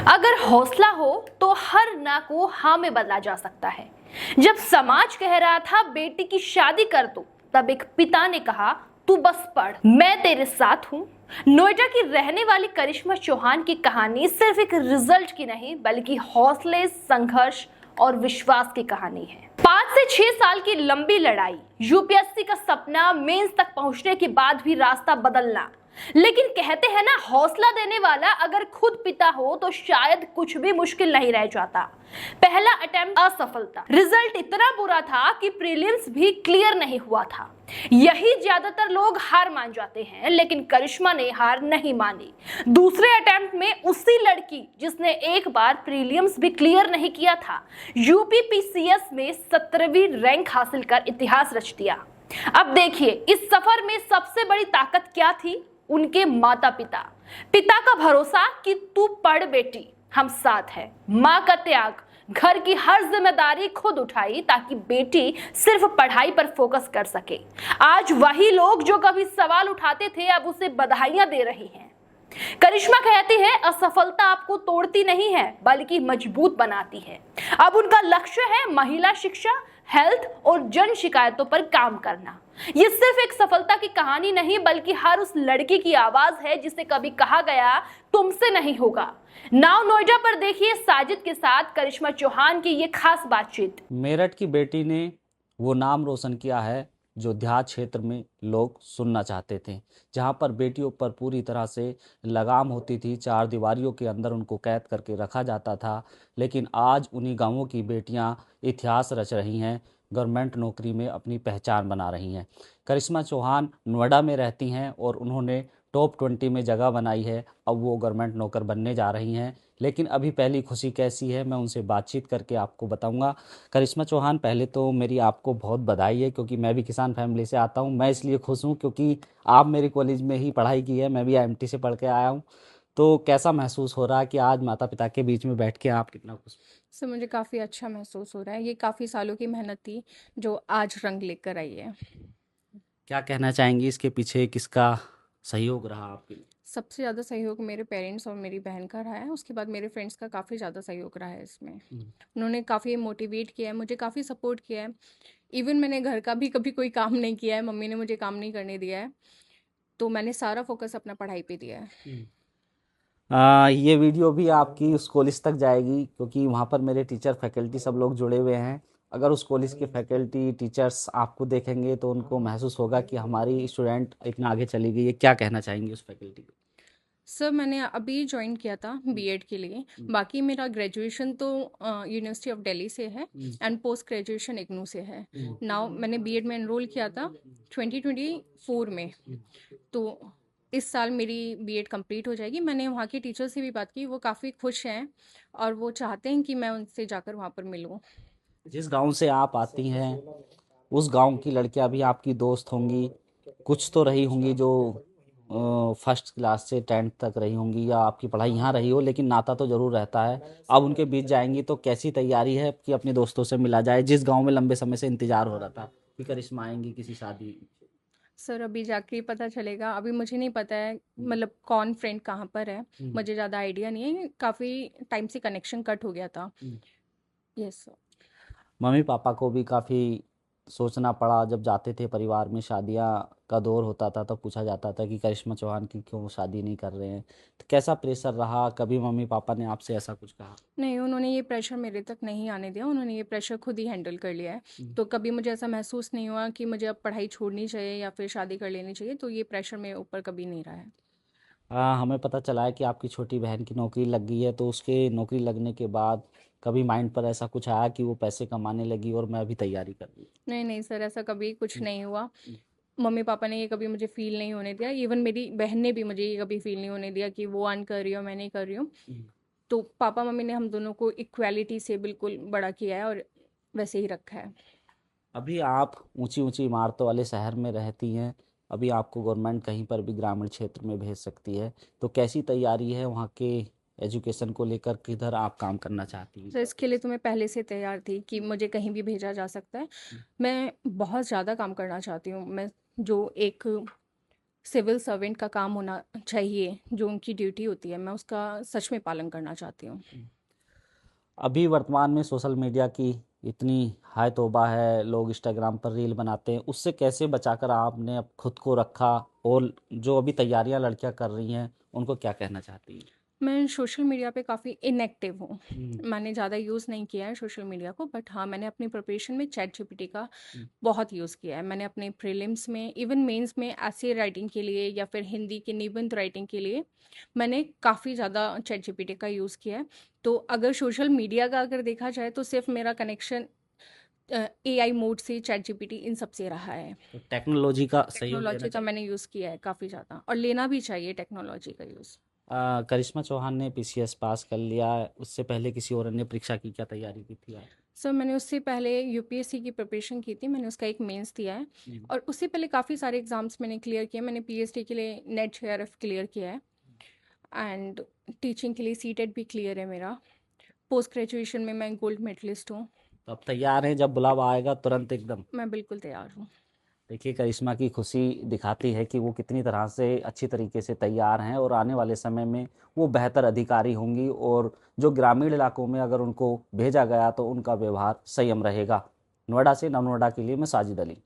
अगर हौसला हो तो हर ना को हाँ में बदला जा सकता है। जब समाज कह रहा था बेटी की शादी कर दो, तब एक पिता ने कहा तू बस पढ़, मैं तेरे साथ हूं। नोएडा की रहने वाली करिश्मा चौहान की कहानी सिर्फ एक रिजल्ट की नहीं, बल्कि हौसले, संघर्ष और विश्वास की कहानी है। 5 से 6 साल की लंबी लड़ाई, यूपीएससी का सपना, मेंस तक पहुंचने के बाद भी रास्ता बदलना। लेकिन कहते हैं ना, हौसला देने वाला अगर खुद पिता हो तो शायद कुछ भी मुश्किल नहीं रह जाता। पहला अटेम्प्ट असफलता, रिजल्ट इतना बुरा था कि प्रीलिम्स भी क्लियर नहीं हुआ था। यही ज्यादातर लोग हार मान जाते हैं, लेकिन करिश्मा ने हार नहीं मानी। दूसरे अटेम्प्ट में उसी लड़की जिसने एक बार प्रीलिम्स भी क्लियर नहीं किया था, यूपीपीसीएस में 17वीं रैंक हासिल कर इतिहास रच दिया। अब देखिए, इस सफर में सबसे बड़ी ताकत क्या थी? उनके माता पिता। पिता का भरोसा कि तू पढ़ बेटी, हम साथ हैं। माँ का त्याग, घर की हर जिम्मेदारी खुद उठाई ताकि बेटी सिर्फ पढ़ाई पर फोकस कर सके। आज वही लोग जो कभी सवाल उठाते थे, अब उसे बधाइयां दे रही हैं। करिश्मा कहती है, असफलता आपको तोड़ती नहीं है बल्कि मजबूत बनाती है। अब उनका लक्ष्य है महिला शिक्षा, हेल्थ और जन शिकायतों पर काम करना। ये सिर्फ एक सफलता की कहानी नहीं, बल्कि हर उस लड़की की आवाज है जिसे कभी कहा गया तुमसे नहीं होगा। नाउ नोएडा पर देखिए साजिद के साथ करिश्मा चौहान की ये खास बातचीत। मेरठ की बेटी ने वो नाम रोशन किया है जो देहात क्षेत्र में लोग सुनना चाहते थे, जहां पर बेटियों पर पूरी तरह से लगाम होती थी, चार दीवारियों के अंदर उनको कैद करके रखा जाता था। लेकिन आज उन्हीं गांवों की बेटियां इतिहास रच रही हैं, गवर्नमेंट नौकरी में अपनी पहचान बना रही हैं। करिश्मा चौहान नोएडा में रहती हैं और उन्होंने टॉप 20 में जगह बनाई है। अब वो गवर्नमेंट नौकर बनने जा रही हैं। लेकिन अभी पहली खुशी कैसी है, मैं उनसे बातचीत करके आपको बताऊंगा। करिश्मा चौहान, पहले तो मेरी आपको बहुत बधाई है, क्योंकि मैं भी किसान फैमिली से आता हूं। मैं इसलिए खुश हूं क्योंकि आप मेरी कॉलेज में ही पढ़ाई की है, मैं भी आईएमटी से पढ़ के आया हूं। तो कैसा महसूस हो रहा है कि आज माता पिता के बीच में बैठ के आप कितना खुश? सर, मुझे काफ़ी अच्छा महसूस हो रहा है। ये काफ़ी सालों की मेहनत थी जो आज रंग लेकर आई है। क्या कहना चाहेंगी, इसके पीछे किसका सहयोग रहा आपके लिए? सबसे ज़्यादा सहयोग मेरे पेरेंट्स और मेरी बहन का रहा है। उसके बाद मेरे फ्रेंड्स का काफ़ी ज़्यादा सहयोग रहा है इसमें। उन्होंने काफ़ी मोटिवेट किया है, मुझे काफ़ी सपोर्ट किया है। इवन मैंने घर का भी कभी कोई काम नहीं किया है, मम्मी ने मुझे काम नहीं करने दिया है। तो मैंने सारा फोकस अपना पढ़ाई पे दिया है। ये वीडियो भी आपकी उस कॉलेज तक जाएगी, क्योंकि वहाँ पर मेरे टीचर फैकल्टी सब लोग जुड़े हुए हैं। अगर उस कॉलेज के फैकल्टी टीचर्स आपको देखेंगे तो उनको महसूस होगा कि हमारी स्टूडेंट इतना आगे चली गई है। क्या कहना चाहेंगे उस फैकल्टी को? सर, मैंने अभी ज्वाइन किया था बीएड के लिए। बाकी मेरा ग्रेजुएशन तो यूनिवर्सिटी ऑफ दिल्ली से है एंड पोस्ट ग्रेजुएशन इग्नू से है। नाउ मैंने बीएड में एनरोल किया था 2024 में। तो इस साल मेरी बीएड कंप्लीट हो जाएगी। मैंने वहाँ के टीचर से भी बात की, वो काफ़ी खुश हैं और वो चाहते हैं कि मैं उनसे जाकर वहाँ पर मिलूँ। जिस गांव से आप आती हैं उस गांव की लड़कियां भी आपकी दोस्त होंगी, कुछ तो रही होंगी जो फर्स्ट क्लास से 10th तक रही होंगी, या आपकी पढ़ाई यहाँ रही हो, लेकिन नाता तो जरूर रहता है। अब उनके बीच जाएंगी तो कैसी तैयारी है कि अपने दोस्तों से मिला जाए, जिस गांव में लंबे समय से इंतजार हो रहा था कि करिश्मा आएंगी किसी शादी? सर, अभी जाके ही पता चलेगा। अभी मुझे नहीं पता है मतलब कौन फ्रेंड कहाँ पर है। मुझे ज़्यादा आइडिया नहीं है, काफ़ी टाइम से कनेक्शन कट हो गया था। Yes sir. मम्मी पापा को भी काफ़ी सोचना पड़ा। जब जाते थे परिवार में, शादियां का दौर होता था, तब पूछा जाता था कि करिश्मा चौहान की क्यों शादी नहीं कर रहे हैं। तो कैसा प्रेशर रहा? कभी मम्मी पापा ने आपसे ऐसा कुछ कहा? नहीं, उन्होंने ये प्रेशर मेरे तक नहीं आने दिया। उन्होंने ये प्रेशर खुद ही हैंडल कर लिया है। तो कभी मुझे ऐसा महसूस नहीं हुआ कि मुझे अब पढ़ाई छोड़नी चाहिए या फिर शादी कर लेनी चाहिए। तो ये प्रेशर मेरे ऊपर कभी नहीं रहा है। हमें पता चला है कि आपकी छोटी बहन की नौकरी लग गई है, तो उसके नौकरी लगने के बाद कभी माइंड पर ऐसा कुछ आया कि वो पैसे कमाने लगी और मैं अभी तैयारी कर रही नहीं नहीं सर, ऐसा कभी कुछ नहीं हुआ। मम्मी पापा ने ये कभी मुझे फील नहीं होने दिया। इवन मेरी बहन ने भी मुझे ये कभी फील नहीं होने दिया कि वो अर्न कर रही हो, मैं नहीं कर रही हूँ। तो पापा मम्मी ने हम दोनों को इक्वालिटी से बिल्कुल बड़ा किया है और वैसे ही रखा है। अभी आप ऊंची ऊंची इमारतों वाले शहर में रहती हैं, अभी आपको गवर्नमेंट कहीं पर भी ग्रामीण क्षेत्र में भेज सकती है, तो कैसी तैयारी है वहाँ के एजुकेशन को लेकर? किधर आप काम करना चाहती हैं? तो इसके लिए तो मैं पहले से तैयार थी कि मुझे कहीं भी भेजा जा सकता है। मैं बहुत ज़्यादा काम करना चाहती हूँ। मैं जो एक सिविल सर्वेंट का काम होना चाहिए, जो उनकी ड्यूटी होती है, मैं उसका सच में पालन करना चाहती हूँ। अभी वर्तमान में सोशल मीडिया की इतनी हाय तौबा है, लोग इंस्टाग्राम पर रील बनाते हैं, उससे कैसे बचाकर आपने अब खुद को रखा, और जो अभी तैयारियां लड़कियां कर रही हैं उनको क्या कहना चाहती हैं? मैं सोशल मीडिया पे काफ़ी इनएक्टिव हूँ। मैंने ज़्यादा यूज़ नहीं किया है सोशल मीडिया को, बट हाँ, मैंने अपनी प्रिपरेशन में चैट जीपीटी का बहुत यूज़ किया है। मैंने अपने प्रीलिम्स में, इवन मेंस में ऐसे राइटिंग के लिए या फिर हिंदी के निबंध राइटिंग के लिए मैंने काफ़ी ज़्यादा चैट जीपीटी का यूज़ किया है। तो अगर सोशल मीडिया का अगर देखा जाए तो सिर्फ मेरा कनेक्शन एआई मोड से, चैट जीपीटी, इन सब से रहा है। तो टेक्नोलॉजी का सहयोग लेना टेक्नोलॉजी का चाहिए। मैंने यूज़ किया है काफ़ी ज़्यादा, और लेना भी चाहिए टेक्नोलॉजी का यूज़। करिश्मा चौहान ने पीसीएस पास कर लिया, उससे पहले किसी और ने परीक्षा की क्या तैयारी की थी आप? सर, मैंने उससे पहले यूपीएससी की प्रिपरेशन की थी, मैंने उसका एक मेंस दिया है, और उससे पहले काफ़ी सारे एग्ज़ाम्स मैंने क्लियर किए। मैंने पीएचडी के लिए नेट जेआरएफ क्लियर किया है, एंड टीचिंग के लिए सीटेट भी क्लियर है मेरा। पोस्ट ग्रेजुएशन में मैं गोल्ड मेडलिस्ट हूँ। तो अब तैयार हैं, जब बुलावा आएगा तुरंत एकदम? मैं बिल्कुल तैयार हूँ। देखिए, करिश्मा की खुशी दिखाती है कि वो कितनी तरह से अच्छी तरीके से तैयार हैं, और आने वाले समय में वो बेहतर अधिकारी होंगी, और जो ग्रामीण इलाकों में अगर उनको भेजा गया तो उनका व्यवहार संयम रहेगा। नोएडा से नव नोएडा के लिए मैं साजिद अली।